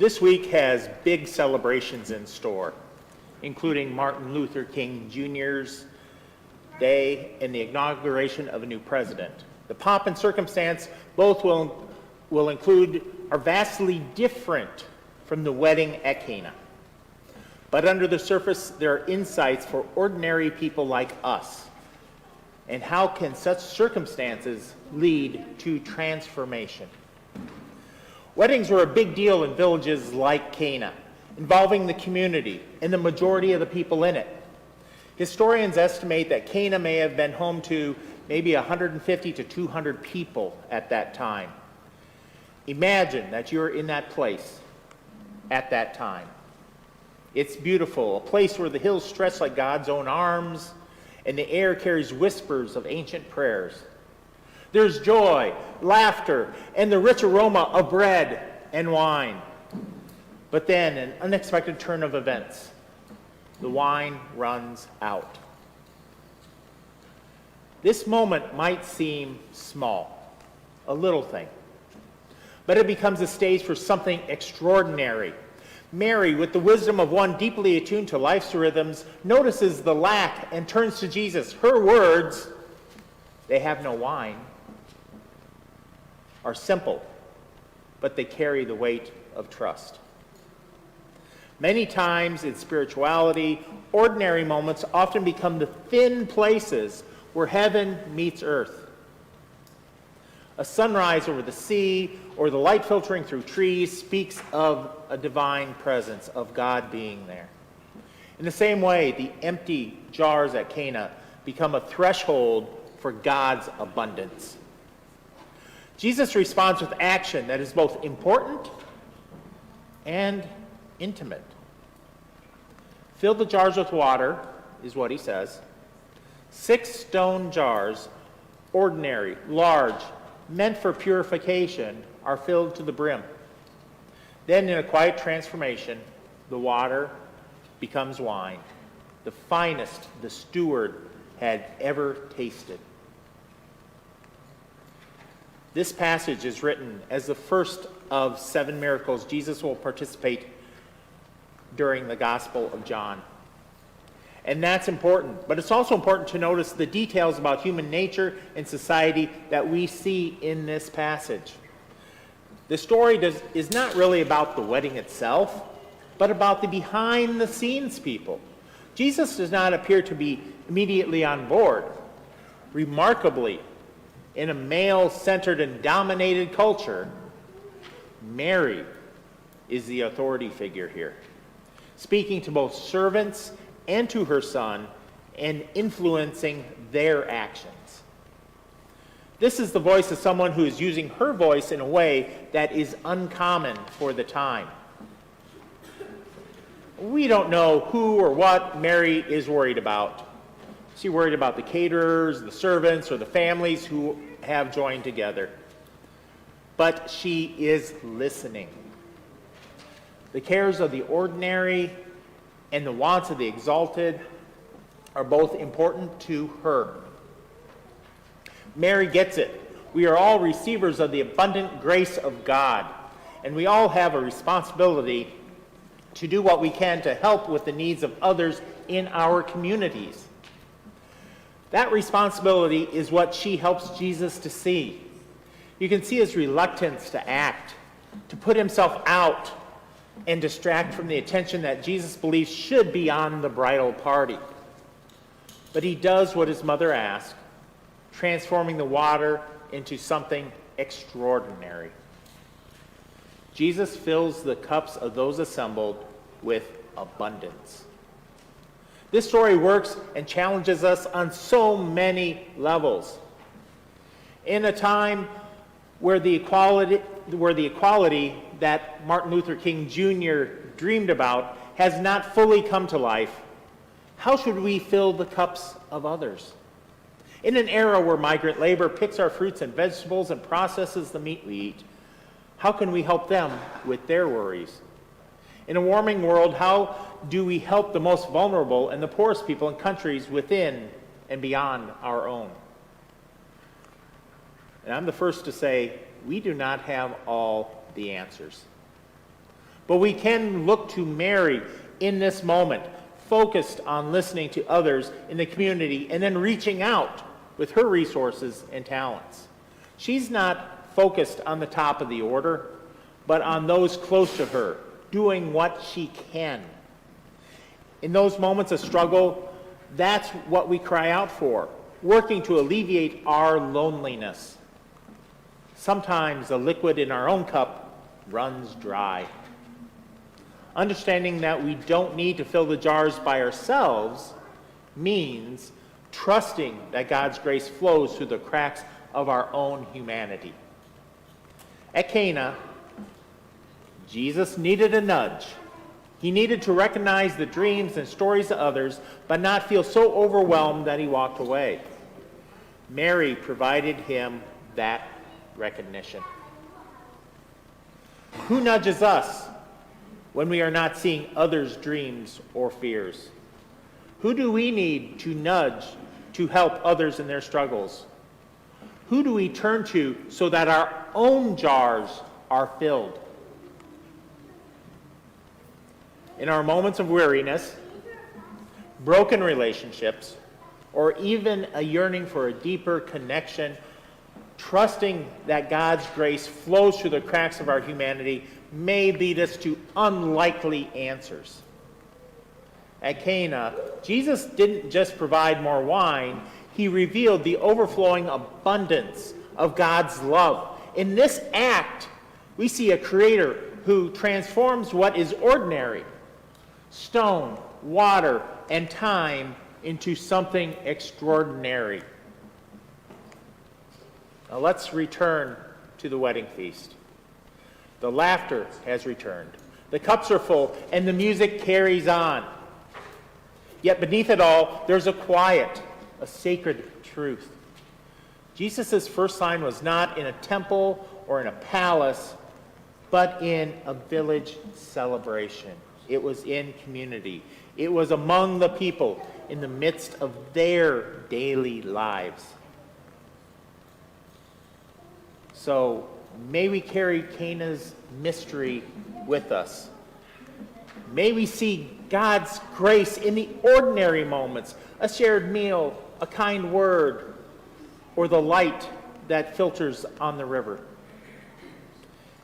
This week has big celebrations in store, including Martin Luther King Jr.'s Day and the inauguration of a new president. The pomp and circumstance both will include are vastly different from the wedding at Cana. But under the surface, there are insights for ordinary people like us. And how can such circumstances lead to transformation? Weddings were a big deal in villages like Cana, involving the community and the majority of the people in it. Historians estimate that Cana may have been home to maybe 150 to 200 people at that time. Imagine that you're in that place at that time. It's beautiful, a place where the hills stretch like God's own arms, and the air carries whispers of ancient prayers. There's joy, laughter, and the rich aroma of bread and wine. But then, an unexpected turn of events. The wine runs out. This moment might seem small, a little thing, but it becomes a stage for something extraordinary. Mary, with the wisdom of one deeply attuned to life's rhythms, notices the lack and turns to Jesus. Her words, "They have no wine," are simple, but they carry the weight of trust. Many times in spirituality, ordinary moments often become the thin places where heaven meets earth. A sunrise over the sea or the light filtering through trees speaks of a divine presence, of God being there. In the same way, the empty jars at Cana become a threshold for God's abundance. Jesus responds with action that is both important and intimate. Fill the jars with water, is what he says. 6 stone jars, ordinary, large, meant for purification, are filled to the brim. Then, in a quiet transformation, the water becomes wine, the finest the steward had ever tasted. This passage is written as the first of 7 miracles Jesus will participate during the Gospel of John. And that's important, but it's also important to notice the details about human nature and society that we see in this passage. The story is not really about the wedding itself, but about the behind-the-scenes people. Jesus does not appear to be immediately on board. Remarkably, in a male-centered and dominated culture, Mary is the authority figure here, speaking to both servants and to her son and influencing their actions. This is the voice of someone who is using her voice in a way that is uncommon for the time. We don't know who or what Mary is worried about. Is she worried about the caterers, the servants, or the families who have joined together? But she is listening. The cares of the ordinary and the wants of the exalted are both important to her. Mary gets it. We are all receivers of the abundant grace of God, and we all have a responsibility to do what we can to help with the needs of others in our communities. That responsibility is what she helps Jesus to see. You can see his reluctance to act, to put himself out and distract from the attention that Jesus believes should be on the bridal party. But he does what his mother asked, transforming the water into something extraordinary. Jesus fills the cups of those assembled with abundance. This story works and challenges us on so many levels. In a time where the equality that Martin Luther King Jr. dreamed about has not fully come to life, how should we fill the cups of others? In an era where migrant labor picks our fruits and vegetables and processes the meat we eat, how can we help them with their worries? In a warming world, how do we help the most vulnerable and the poorest people in countries within and beyond our own? And I'm the first to say, we do not have all the answers. But we can look to Mary in this moment, focused on listening to others in the community and then reaching out with her resources and talents. She's not focused on the top of the order, but on those close to her, doing what she can. In those moments of struggle, that's what we cry out for, working to alleviate our loneliness. Sometimes the liquid in our own cup runs dry. Understanding that we don't need to fill the jars by ourselves means trusting that God's grace flows through the cracks of our own humanity. At Cana, Jesus needed a nudge. He needed to recognize the dreams and stories of others, but not feel so overwhelmed that he walked away. Mary provided him that recognition. Who nudges us when we are not seeing others' dreams or fears? Who do we need to nudge to help others in their struggles? Who do we turn to so that our own jars are filled? In our moments of weariness, broken relationships, or even a yearning for a deeper connection, trusting that God's grace flows through the cracks of our humanity may lead us to unlikely answers. At Cana, Jesus didn't just provide more wine, he revealed the overflowing abundance of God's love. In this act, we see a creator who transforms what is ordinary, stone, water, and time, into something extraordinary. Now let's return to the wedding feast. The laughter has returned. The cups are full, and the music carries on. Yet beneath it all, there's a quiet, a sacred truth. Jesus' first sign was not in a temple or in a palace, but in a village celebration. It was in community. It was among the people in the midst of their daily lives. So may we carry Cana's mystery with us. May we see God's grace in the ordinary moments, a shared meal, a kind word, or the light that filters on the river.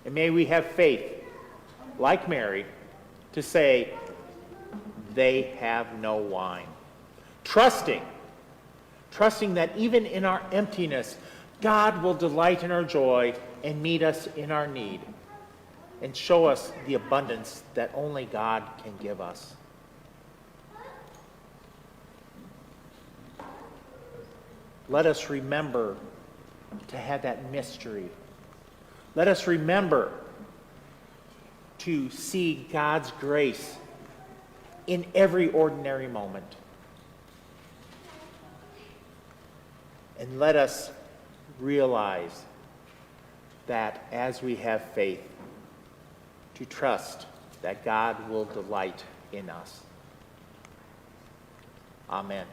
And may we have faith, like Mary, to say, they have no wine. Trusting that even in our emptiness, God will delight in our joy and meet us in our need and show us the abundance that only God can give us. Let us remember to have that mystery. Let us remember to see God's grace in every ordinary moment. And let us realize that as we have faith, to trust that God will delight in us. Amen.